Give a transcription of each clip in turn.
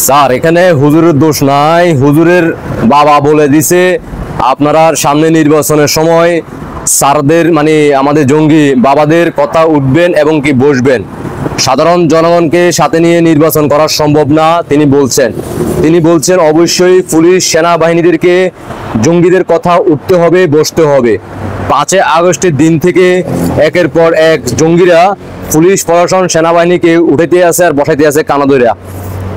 Sir এখানে হুজুরের দোষ নাই, হুজুরের বাবা বলে দিছে আপনারা সামনে নির্বাচনের সময় স্যারদের মানে আমাদের জঙ্গি বাবাদের কথা উঠবেন এবং কি বসবেন। সাধারণ জনগণকে সাথে নিয়ে নির্বাচন করা সম্ভব না তিনি বলছেন অবশ্যই পুলিশ সেনাবাহিনীদেরকে জঙ্গিদের কথা উঠতে হবে, বসতে হবে। 5 আগস্টের দিন থেকে একের পর এক জঙ্গিরা পুলিশ প্রশাসন সেনাবাহিনীকে উঠাইতে আছে আর বসাইতে আছে কানাদইরা।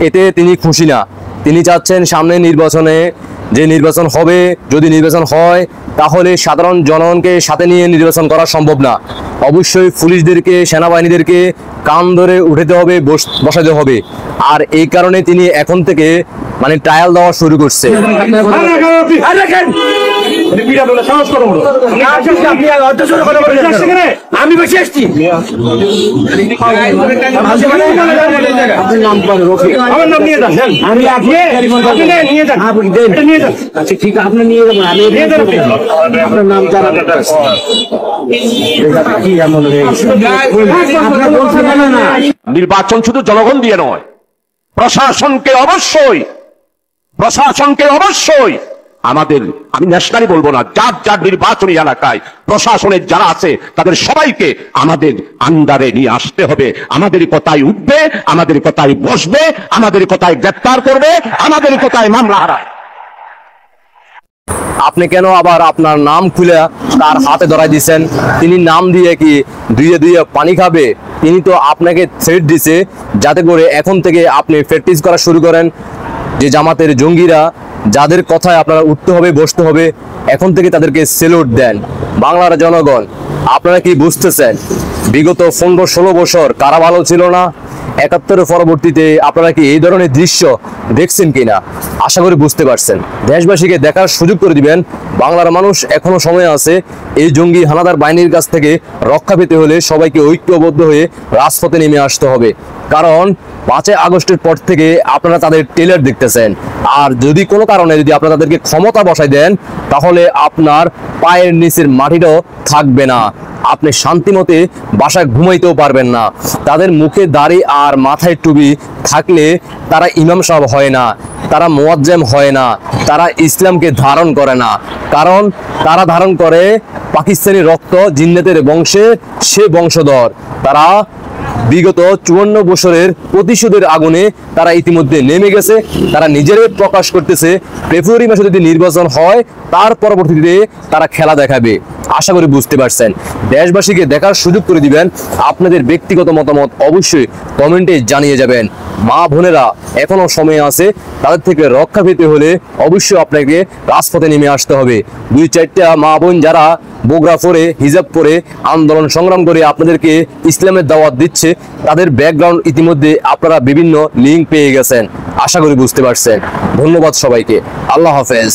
এতে তিনি খুশি না। তিনি চাচ্ছেন সামনে নির্বাচনে যে নির্বাচন হবে, যদি নির্বাচন হয় তাহলে সাধারণ জনগণকে সাথে নিয়ে নির্বাচন করা সম্ভব না। অবশ্যই পুলিশদেরকে সেনাবাহিনীদেরকে কান ধরে উঠাতে হবে, বসাতে হবে। আর এই কারণে তিনি এখন থেকে মানে ট্রায়াল দেওয়া শুরু করছে। আমি বসে আসছি, আমার নাম নিয়ে যান, আমি নিয়ে যান, আচ্ছা ঠিক আছে আপনি নিয়ে যাবেন, আমি আপনার নাম জানা নির্বাচন শুধু জনগণ দিয়ে নয়, প্রশাসনকে অবশ্যই আমাদের, আমি ন্যাশনালি বলবো না, যার নির্বাচনী এলাকায় প্রশাসনের যারা আছে তাদের সবাইকে আমাদের আন্ডারে নিয়ে আসতে হবে। আমাদের কথায় উঠবে, আমাদের কথায় বসবে, আমাদের কথায় গ্রেফতার করবে, আমাদের কথায় মামলা হারায়। আপনি কেন আবার আপনার নাম খুলে তার হাতে ধরাই দিচ্ছেন? তিনি নাম দিয়ে কি দুইয়ে পানি খাবে? তিনি তো আপনাকে থ্রেট দিছে যাতে করে এখন থেকে আপনি প্র্যাকটিস করা শুরু করেন যে জামাতের জঙ্গিরা যাদের কথায় আপনারা উঠতে হবে, বসতে হবে, এখন থেকে তাদেরকে সেলুট দেন। বাংলার জনগণ আপনারা কি বুঝতেছেন? বিগত 15-16 বছর কারা ভালো ছিল না? 71-এর পরবর্তীতে আপনারা কি এই ধরনের দৃশ্য দেখছেন কিনা? আশা করি বুঝতে পারছেন। দেশবাসীকে দেখার সুযোগ করে দিবেন। বাংলার মানুষ এখনো সময় আছে। এই জঙ্গি হানাদার বাহিনীর কাছ থেকে রক্ষা পেতে হলে সবাইকে ঐক্যবদ্ধ হয়ে রাজপথে নেমে আসতে হবে। কারণ 5 আগস্টের পর থেকে আপনারা তাদের টেলার দেখতেছেন। আর যদি কোনো কারণে যদি আপনারা তাদেরকে ক্ষমতা বসাই দেন তাহলে আপনার পায়ের নিচের মাটিটাও থাকবে না, আপনি শান্তিমতে বাসায় ঘুমাইতেও পারবেন না। তাদের মুখে দাড়ি আর মাথায় টুপি থাকলে তারা ইমাম সাহেব হয় না, তারা মুয়াজ্জেম হয় না, তারা ইসলামকে ধারণ করে না। কারণ তারা ধারণ করে পাকিস্তানি রক্ত, জিন্নাতের বংশে সে বংশধর। তারা বিগত 54 বছরের প্রতিশোধের আগুনে তারা ইতিমধ্যে নেমে গেছে। তারা নিজেরাই প্রকাশ করতেছে ফেব্রুয়ারি মাসে যদি নির্বাচন হয় তার পরবর্তীতে তারা খেলা দেখাবে। আশা করি বুঝতে পারছেন। দেশবাসীকে দেখার সুযোগ করে দিবেন। আপনাদের ব্যক্তিগত মতামত অবশ্যই কমেন্টে জানিয়ে যাবেন। মা বোনেরা এখনো সময় আছে, তাদের থেকে রক্ষা পেতে হলে অবশ্যই আপনাকে রাজপথে নেমে আসতে হবে। 2-4টা মা বোন যারা বোগরা পরে, হিজাব পরে আন্দোলন সংগ্রাম করে আপনাদেরকে ইসলামের দাওয়াত দিচ্ছে, তাদের ব্যাকগ্রাউন্ড ইতিমধ্যে আপনারা বিভিন্ন লিঙ্ক পেয়ে গেছেন। আশা করি বুঝতে পারছেন। ধন্যবাদ সবাইকে। আল্লাহ হাফেজ।